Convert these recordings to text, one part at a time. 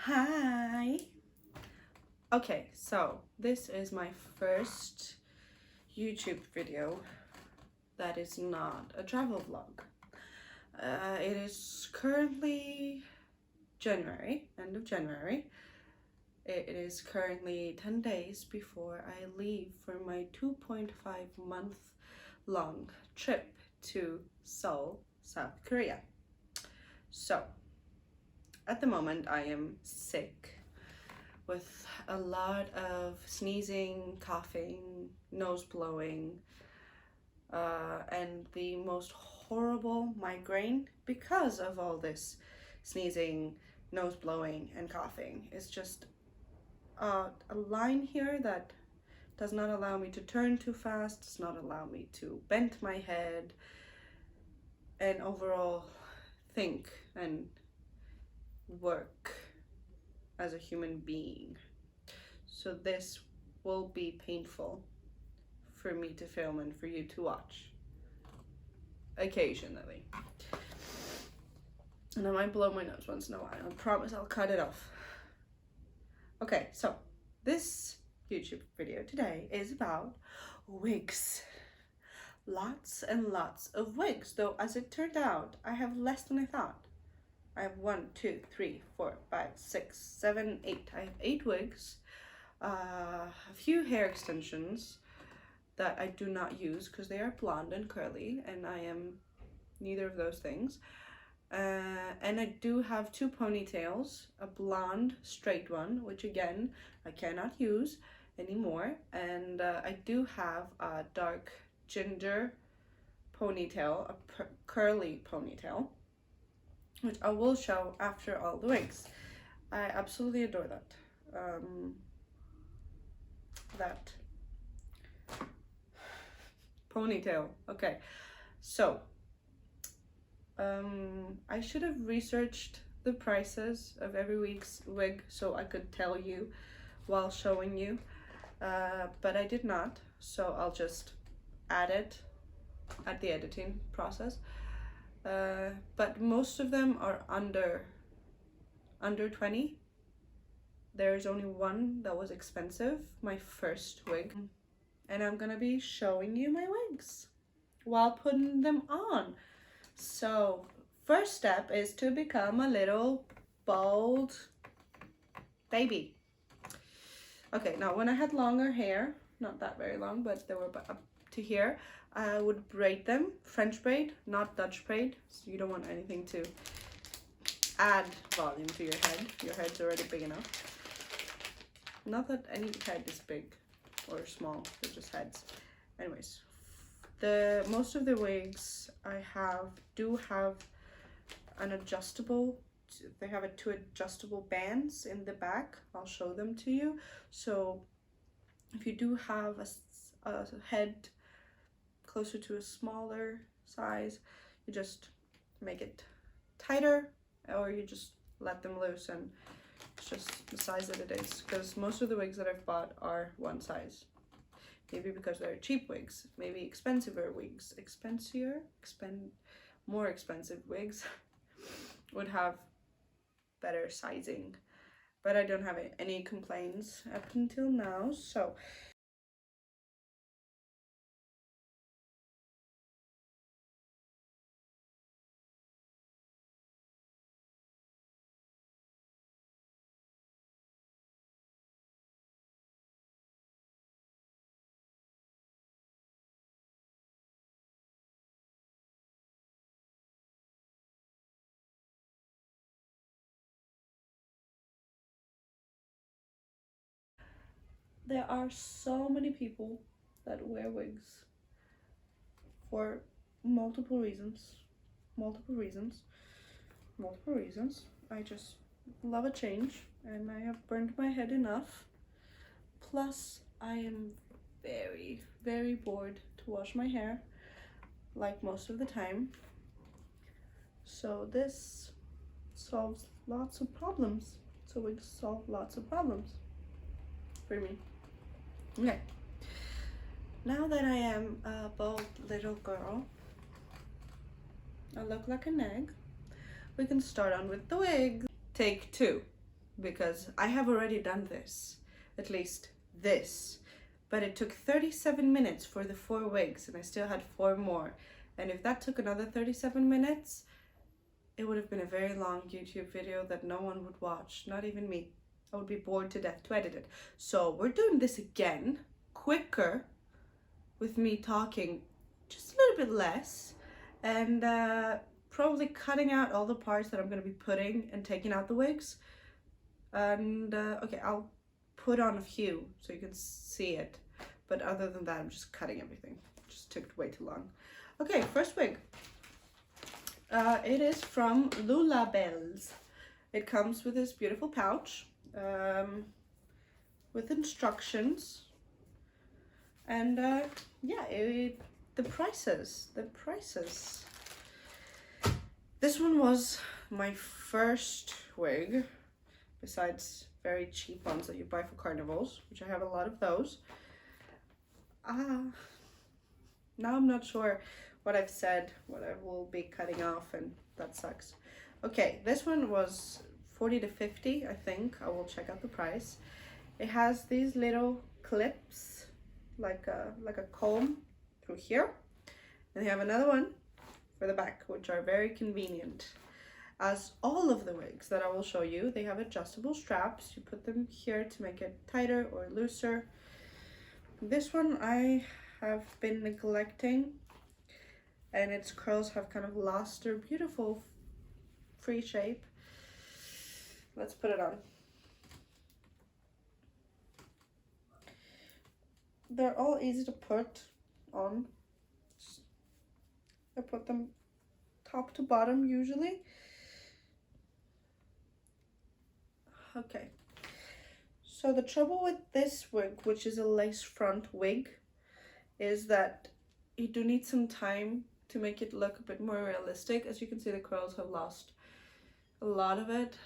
Hi. Okay, so this is my first YouTube video that is not a travel vlog. It is currently January, end of January. It is currently 10 days before I leave for my 2.5-month long trip to Seoul, South Korea. So, at the moment I am sick with a lot of sneezing, coughing, nose blowing, and the most horrible migraine because of all this sneezing, nose blowing, and coughing. It's just a line here that does not allow me to turn too fast, does not allow me to bend my head, and overall think and work as a human being. So this will be painful for me to film and for you to watch occasionally. And I might blow my nose once in a while. I promise I'll cut it off. Okay, so this YouTube video today is about wigs. Lots and lots of wigs, though as it turned out, I have less than I thought. I have 1, 2, 3, 4, 5, 6, 7, 8. I have 8 wigs, a few hair extensions that I do not use because they are blonde and curly, and I am neither of those things. And I do have 2 ponytails, a blonde straight one, which again I cannot use anymore, and I do have a dark ginger ponytail, a curly ponytail, which I will show after all the wigs. I absolutely adore that. That ponytail. Okay, so I should have researched the prices of every week's wig so I could tell you while showing you, but I did not, so I'll just add it at the editing process. But most of them are under 20. There's only one that was expensive, my first wig, and I'm gonna be showing you my wigs while putting them on. So first step is to become a little bald baby. Okay, now when I had longer hair, not that very long, but they were up to here, I would braid them, French braid, not Dutch braid, so you don't want anything to add volume to your head. Your head's already big enough. Not that any head is big or small, they're just heads. Anyways, most of the wigs I do have an adjustable, they have 2 adjustable bands in the back. I'll show them to you. So if you do have a head closer to a smaller size, you just make it tighter, or you just let them loose, and it's just the size that it is, because most of the wigs that I've bought are one size. Maybe because they're cheap wigs, maybe expensiver wigs, more expensive wigs would have better sizing, but I don't have any complaints up until now. So there are so many people that wear wigs for multiple reasons. I just love a change, and I have burned my head enough. Plus, I am very, very bored to wash my hair, like most of the time. So this solves lots of problems. So we solve lots of problems for me. Okay. Now that I am a bald little girl, I look like an egg, we can start on with the wig. Take 2. because I have already done this, at least this, but it took 37 minutes for the 4 wigs and I still had 4 more. And if that took another 37 minutes, it would have been a very long YouTube video that no one would watch, not even me. I would be bored to death to edit it. So we're doing this again, quicker, with me talking just a little bit less, and probably cutting out all the parts that I'm going to be putting and taking out the wigs. And okay, I'll put on a few so you can see it, but other than that I'm just cutting everything. It just took way too long. Okay, first wig. It is from Lulabelles. It comes with this beautiful pouch with instructions, and yeah, the prices. This one was my first wig, besides very cheap ones that you buy for carnivals, which I have a lot of those. Now I'm not sure what I've said, what I will be cutting off, and that sucks. Okay, this one was 40 to 50, I think. I will check out the price. It has these little clips, like a comb through here. And they have another one for the back, which are very convenient. As all of the wigs that I will show you, they have adjustable straps. You put them here to make it tighter or looser. This one I have been neglecting, and its curls have kind of lost their beautiful free shape. Let's put it on. They're all easy to put on. I put them top to bottom usually. Okay, so the trouble with this wig, which is a lace front wig, is that you do need some time to make it look a bit more realistic. As you can see, the curls have lost a lot of it.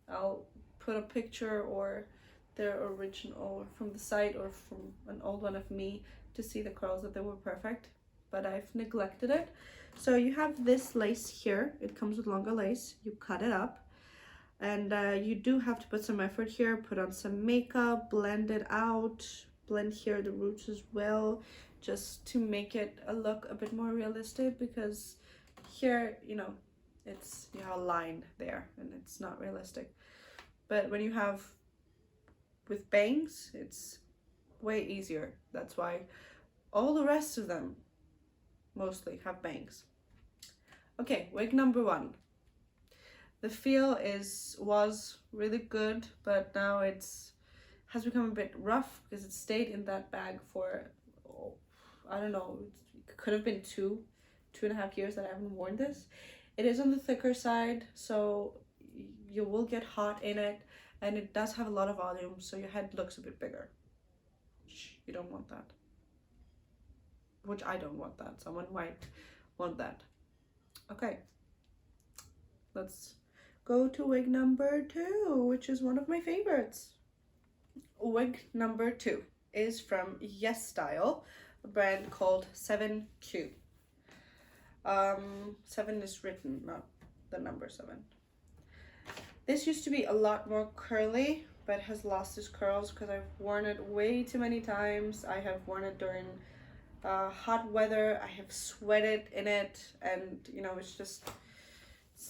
I'll put a picture or their original from the site or from an old one of me to see the curls, that they were perfect, but I've neglected it. So you have this lace here. It comes with longer lace. You cut it up, and you do have to put some effort here, put on some makeup, blend it out, blend here the roots as well, just to make it look a bit more realistic, because here, you know, it's, you have a line there and it's not realistic. But when you have with bangs, it's way easier. That's why all the rest of them mostly have bangs. Okay, wig number 1. The feel was really good, but now has become a bit rough because it stayed in that bag for, I don't know, it could have been 2.5 years that I haven't worn this. It is on the thicker side, so you will get hot in it, and it does have a lot of volume, so your head looks a bit bigger. You don't want that. Which I don't want that. Someone might want that. Okay. Let's go to wig number 2, which is one of my favorites. Wig number 2 is from YesStyle, a brand called SEVEQ. 7 is written, not the number 7. This used to be a lot more curly, but has lost its curls because I've worn it way too many times. I have worn it during hot weather. I have sweated in it, and you know, it's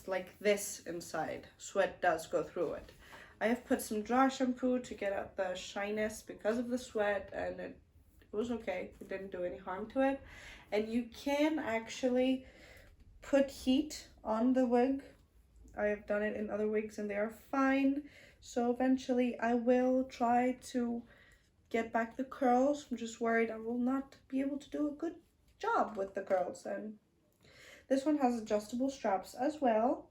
like this inside. Sweat does go through it. I have put some dry shampoo to get out the shyness because of the sweat, and it was okay. It didn't do any harm to it. And you can actually put heat on the wig. I have done it in other wigs and they are fine. So eventually I will try to get back the curls. I'm just worried I will not be able to do a good job with the curls. And this one has adjustable straps as well.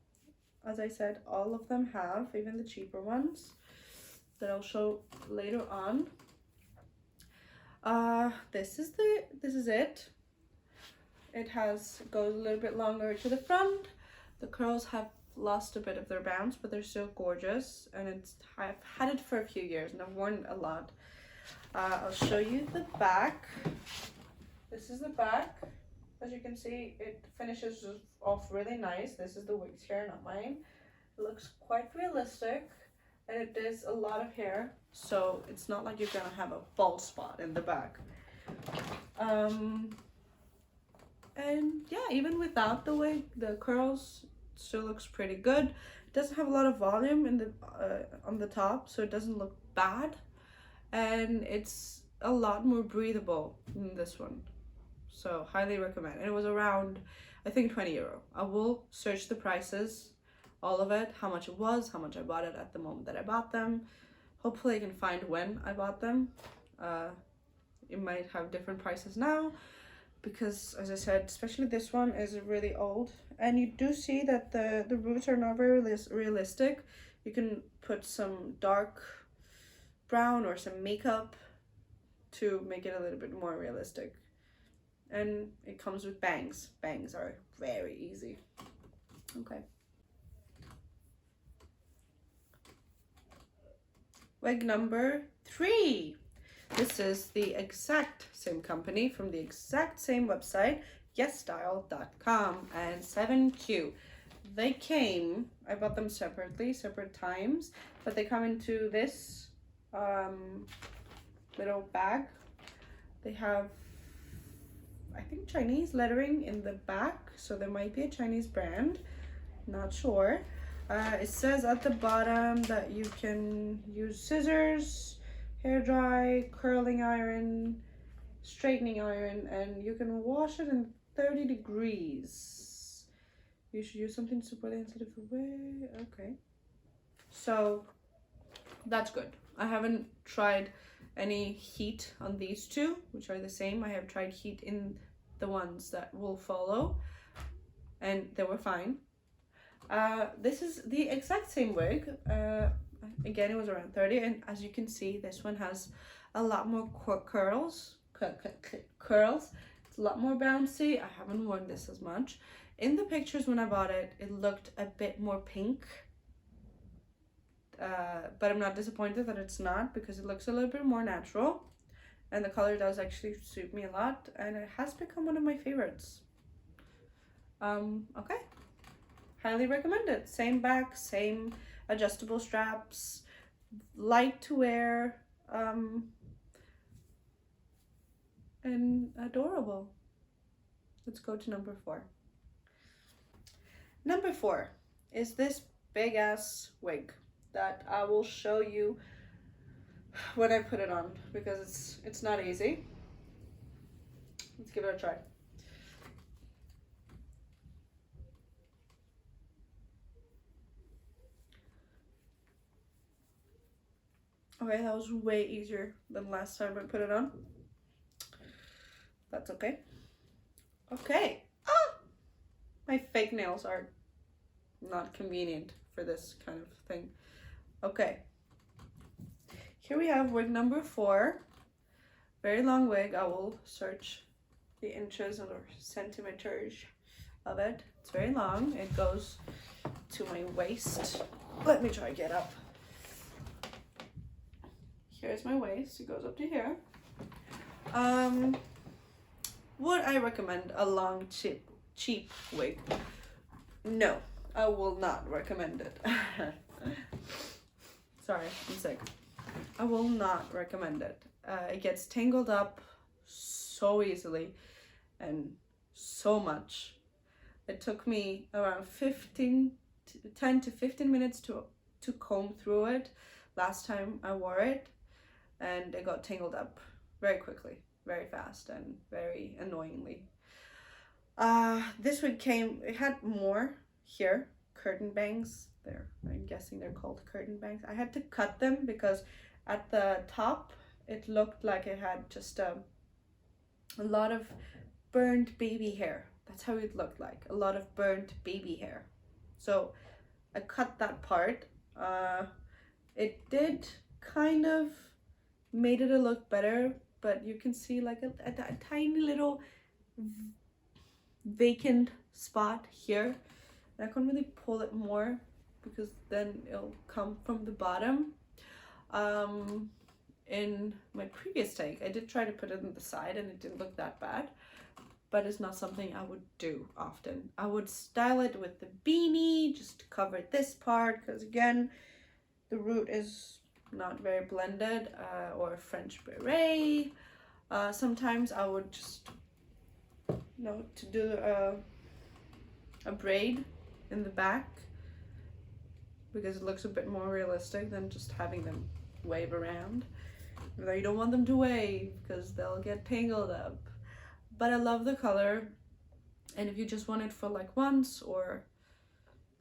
As I said, all of them have, even the cheaper ones that I'll show later on. This is it. It goes a little bit longer to the front. The curls have lost a bit of their bounce, but they're still gorgeous, and I've had it for a few years and I've worn it a lot. I'll show you the back. This is the back. As you can see, it finishes off really nice. This is the wig's hair, not mine. It looks quite realistic, and it is a lot of hair, so it's not like you're gonna have a bald spot in the back. And yeah, even without the wig, the curls still looks pretty good. It doesn't have a lot of volume in the on the top, so it doesn't look bad, and it's a lot more breathable than this one, so highly recommend. And it was around, I think, €20. I will search the prices, all of it, how much it was, how much I bought it at the moment that I bought them. Hopefully I can find when I bought them. It might have different prices now, because as I said, especially this one is really old, and you do see that the roots are not very realistic. You can put some dark brown or some makeup to make it a little bit more realistic. And it comes with bangs. Bangs are very easy. Okay. Wig number 3. This is the exact same company from the exact same website, YesStyle.com, and 7Q. They came, I bought them separately, separate times, but they come into this little bag. They have, I think, Chinese lettering in the back, so there might be a Chinese brand, not sure. It says at the bottom that you can use scissors, hair dry, curling iron, straightening iron, and you can wash it in 30 degrees. You should use something to support the inside of the wig. Okay, so that's good. I haven't tried any heat on these two, which are the same. I have tried heat in the ones that will follow, and they were fine. This is the exact same wig. Again, it was around 30, and as you can see, this one has a lot more curls. It's a lot more bouncy. I haven't worn this as much. In the pictures when I bought it, it looked a bit more pink. But I'm not disappointed that it's not, because it looks a little bit more natural, and the color does actually suit me a lot, and it has become one of my favorites. Okay, highly recommend it. Same back, same adjustable straps, light to wear, and adorable. Let's go to number 4. Number 4 is this big ass wig that I will show you when I put it on, because it's not easy. Let's give it a try. Okay, that was way easier than last time I put it on. That's okay. Okay. Ah! My fake nails are not convenient for this kind of thing. Okay. Here we have wig number 4. Very long wig. I will search the inches or centimeters of it. It's very long. It goes to my waist. Let me try to get up. Here's my waist. It goes up to here. Would I recommend a long, cheap wig? No, I will not recommend it. Sorry, I'm sick. I will not recommend it. It gets tangled up so easily and so much. It took me around 10 to 15 minutes to comb through it last time I wore it, and it got tangled up very quickly, very fast, and very annoyingly. This wig came, it had more here, curtain bangs. I'm guessing they're called curtain bangs. I had to cut them because at the top it looked like it had just a lot of burnt baby hair. That's how it looked like, a lot of burnt baby hair. So I cut that part. It did kind of made it a look better, but you can see like a tiny little vacant spot here. And I can't really pull it more because then it'll come from the bottom. In my previous take, I did try to put it on the side and it didn't look that bad. but it's not something I would do often. I would style it with the beanie just to cover this part, because again, the root is not very blended, or a French beret. Sometimes I would just, you know, to do a braid in the back, because it looks a bit more realistic than just having them wave around. Though you don't want them to wave because they'll get tangled up. But I love the color, and if you just want it for like once, or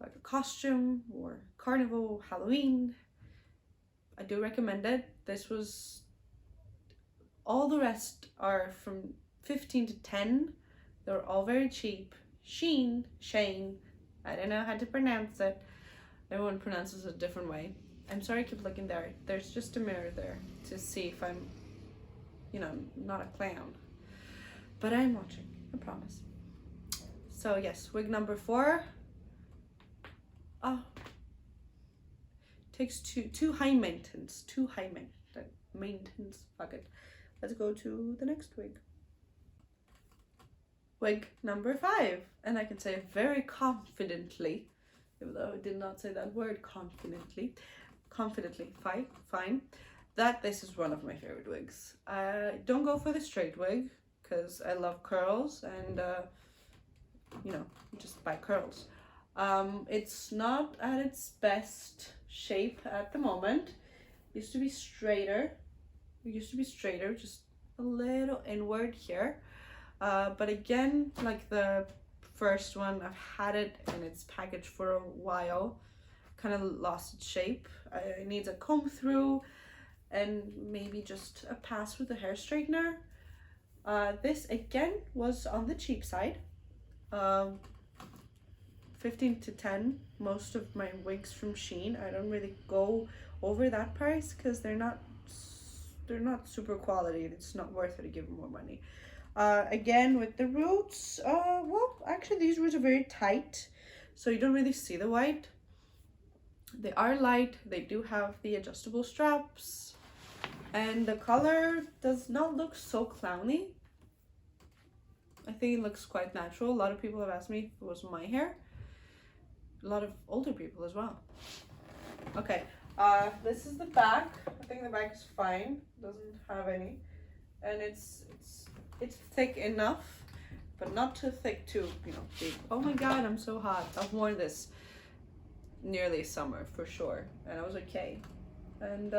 like a costume or carnival, Halloween, I do recommend it. This was, all the rest are from 15 to 10. They're all very cheap. Shein, I don't know how to pronounce it. Everyone pronounces it a different way. I'm sorry I keep looking there. There's just a mirror there to see if I'm, you know, not a clown. But I'm watching, I promise. So yes, wig number 4. Oh, takes too high maintenance, fuck it. Let's go to the next wig. Wig number 5, and I can say very confidently, even though I did not say that word confidently, fine, that this is one of my favorite wigs. Don't go for the straight wig, because I love curls, and you know, just buy curls. It's not at its best shape at the moment. It used to be straighter, just a little inward here. But again, like the first one, I've had it in its package for a while, kind of lost its shape. It needs a comb through and maybe just a pass with a hair straightener. This again was on the cheap side, 15 to 10. Most of my wigs from Shein, I don't really go over that price because they're not super quality. It's not worth it to give more money. Again, with the roots, well, actually these roots are very tight, so you don't really see the white. They are light, they do have the adjustable straps, and the color does not look so clowny. I think it looks quite natural. A lot of people have asked me if it was my hair. A lot of older people as well. Okay, this is the back. I think the back is fine, doesn't have any, and it's thick enough, but not too thick too, you know, big. Oh my god, I'm so hot. I've worn this nearly summer for sure, and I was okay. And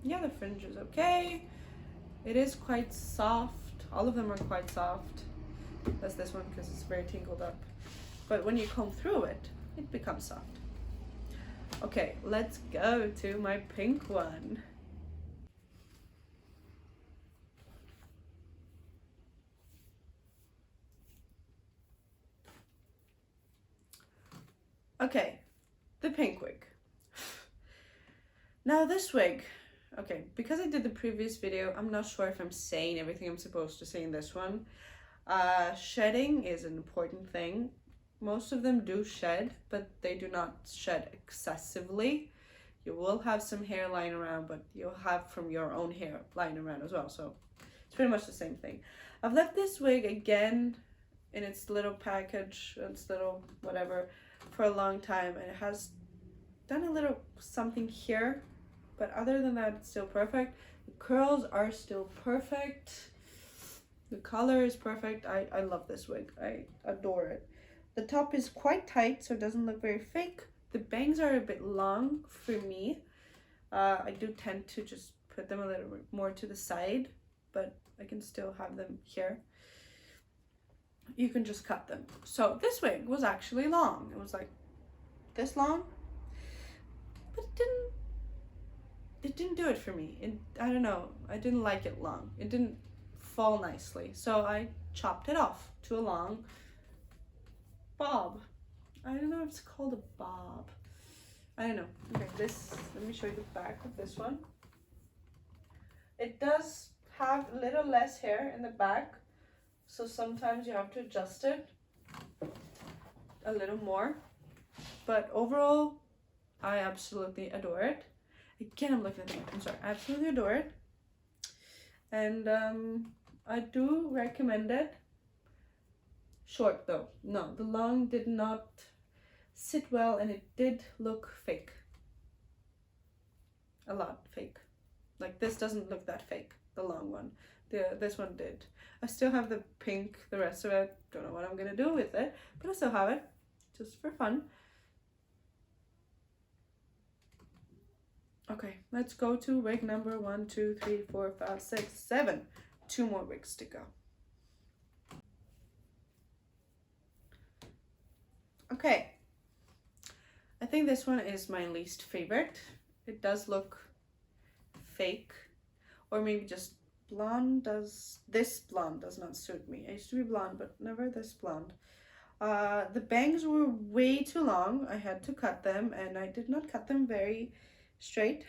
yeah, the fringe is okay. It is quite soft. All of them are quite soft. That's this one because it's very tangled up. But when you comb through it, it becomes soft. Okay, let's go to my pink one. Okay, the pink wig. Now this wig, okay, because I did the previous video, I'm not sure if I'm saying everything I'm supposed to say in this one. Shedding is an important thing. Most of them do shed, but they do not shed excessively. You will have some hair lying around, but you'll have from your own hair lying around as well, so it's pretty much the same thing. I've left this wig again in its little package, its little whatever, for a long time, and it has done a little something here, but other than that, it's still perfect. The curls are still perfect. The color is perfect. I love this wig. I adore it. The top is quite tight, so it doesn't look very fake. The bangs are a bit long for me. I do tend to just put them a little bit more to the side, but I can still have them here. You can just cut them. So this wig was actually long. It was like this long, but it didn't do it for me. I don't know, I didn't like it long. It didn't fall nicely, so I chopped it off to a long bob. I don't know if it's called a bob. I don't know. Okay, let me show you the back of this one. It does have a little less hair in the back, so sometimes you have to adjust it a little more. But overall, I absolutely adore it. Again, I'm looking at it. I'm sorry. I absolutely adore it. And I do recommend it. short though. No, the long did not sit well, and it did look fake. A lot fake. Like this doesn't look that fake, the long one. This one did. I still have the pink, the rest of it. Don't know what I'm gonna do with it, but I still have it, just for fun. Okay, let's go to wig number 1, 2, 3, 4, 5, 6, 7. 2 more wigs to go. Okay, I think this one is my least favorite. It does look fake, or maybe just blonde. This blonde does not suit me. I used to be blonde, but never this blonde. The bangs were way too long. I had to cut them, and I did not cut them very straight.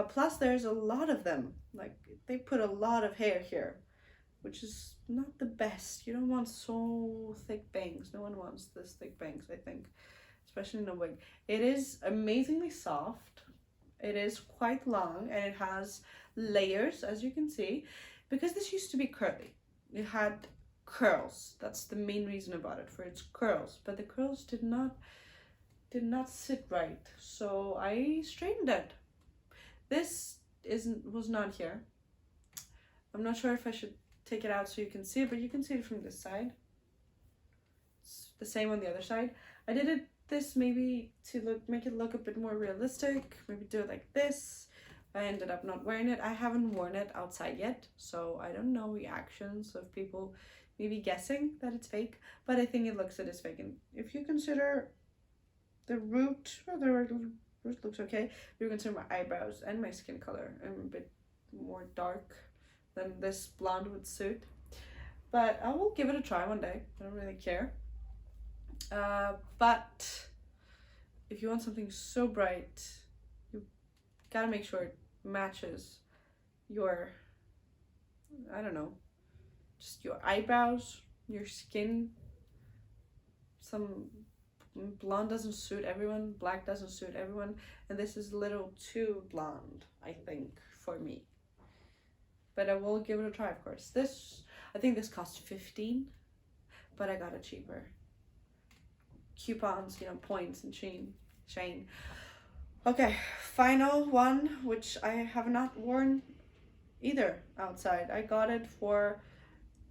Plus there's a lot of them. Like they put a lot of hair here, which is not the best. You don't want so thick bangs. No one wants this thick bangs, I think, especially in a wig. It is amazingly soft. It is quite long, and it has layers, as you can see, because this used to be curly. It had curls. That's the main reason about it, for its curls, but the curls did not sit right, so I straightened it. This was not here. I'm not sure if I should take it out so you can see it, but you can see it from this side. It's the same on the other side. I did this maybe to make it look a bit more realistic, maybe do it like this. I ended up not wearing it. I haven't worn it outside yet, so I don't know reactions of people maybe guessing that it's fake, but I think it looks it is fake. And if you consider the root, or the root looks okay, you consider my eyebrows and my skin color, I'm a bit more dark than this blonde would suit, but I will give it a try one day. I don't really care. But if you want something so bright, you gotta make sure it matches your, I don't know, just your eyebrows, your skin. Some blonde doesn't suit everyone, black doesn't suit everyone, and this is a little too blonde, I think, for me. But I will give it a try, of course. I think this cost 15, but I got it cheaper. Coupons, you know, points and Shein. Okay, final one, which I have not worn either outside. I got it for,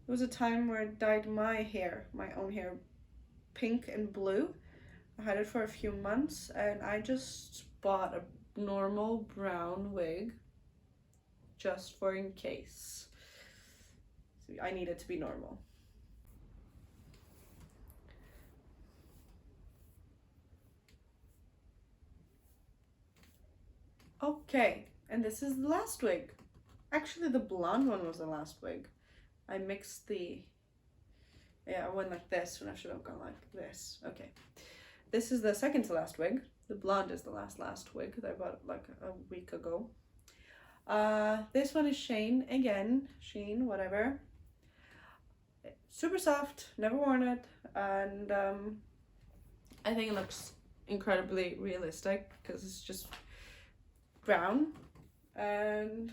it was a time where I dyed my own hair, pink and blue. I had it for a few months, and I just bought a normal brown wig just for in case. So I need it to be normal. Okay, and this is the last wig. Actually, the blonde one was the last wig. I mixed I went like this when I should have gone like this. Okay, this is the second to last wig. The blonde is the last wig that I bought like a week ago. This one is Shein again. Shein, whatever. Super soft, never worn it, and I think it looks incredibly realistic because it's just brown and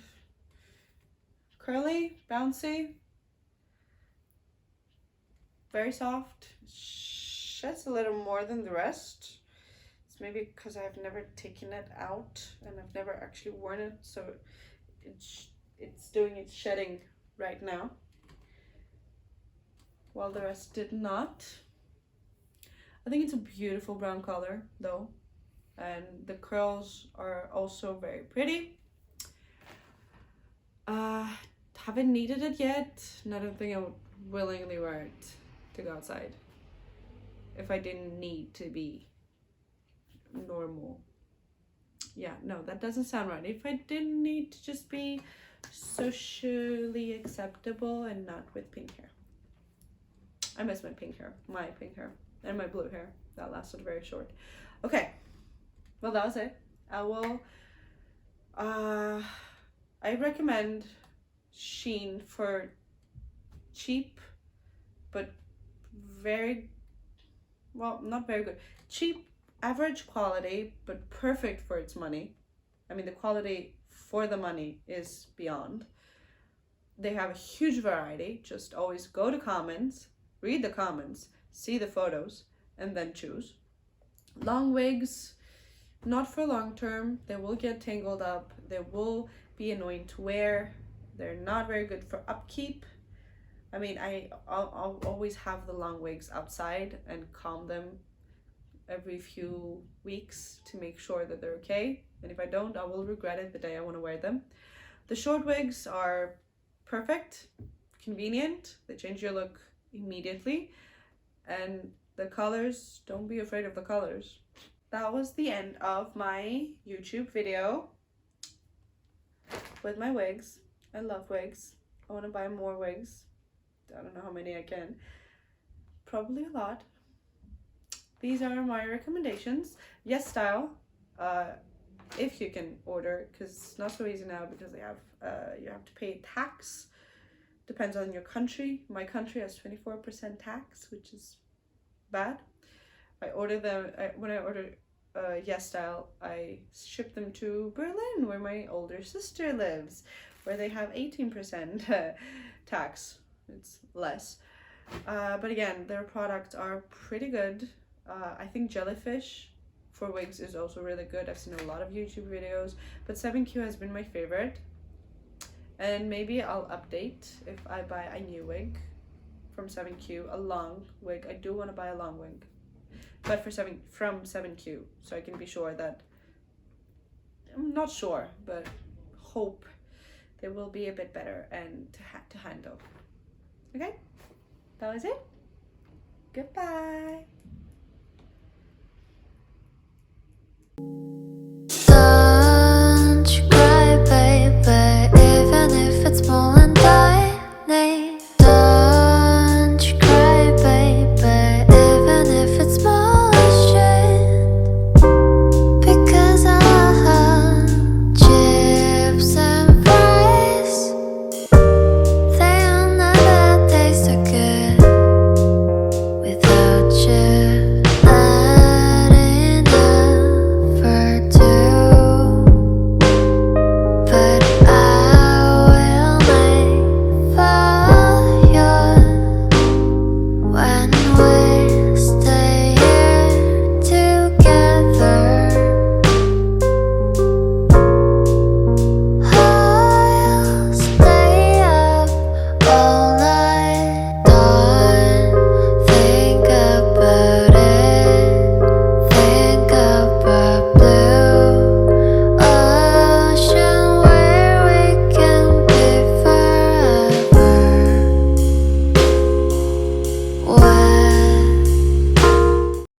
curly, bouncy, very soft. Sheds a little more than the rest. It's maybe because I've never taken it out and I've never actually worn it, so it's doing its shedding right now, while the rest did not. I think it's a beautiful brown color though, and the curls are also very pretty. Haven't needed it yet, and I don't think I would willingly wear it to go outside if I didn't need to be normal. Yeah, no, that doesn't sound right. If I didn't need to just be socially acceptable and not with pink hair. I miss my pink hair, and my blue hair. That lasted very short. Okay, well, that was it. I recommend Shein for cheap, but very, well, not very good. Cheap, average quality, but perfect for its money. I mean, the quality for the money is beyond. They have a huge variety. Just always go to comments, read the comments, see the photos, and then choose. Long wigs, not for long term. They will get tangled up. They will be annoying to wear. They're not very good for upkeep. I mean, I'll always have the long wigs outside and comb them every few weeks to make sure that they're okay. And if I don't, I will regret it the day I want to wear them. The short wigs are perfect, convenient. They change your look immediately. And the colors, don't be afraid of the colors. That was the end of my YouTube video with my wigs. I love wigs. I want to buy more wigs. I don't know how many I can. Probably a lot. These are my recommendations. YesStyle, if you can order, because it's not so easy now because they have you have to pay tax. Depends on your country. My country has 24% tax, which is bad. I ordered them when I ordered YesStyle. I shipped them to Berlin, where my older sister lives, where they have 18% tax. It's less. But again, their products are pretty good. I think jellyfish for wigs is also really good. I've seen a lot of YouTube videos, but SEVEQ has been my favorite. And maybe I'll update if I buy a new wig from SEVEQ, a long wig. I do want to buy a long wig, but from SEVEQ, so I can be sure that, I'm not sure, but hope they will be a bit better and to handle. Okay, that was it. Goodbye.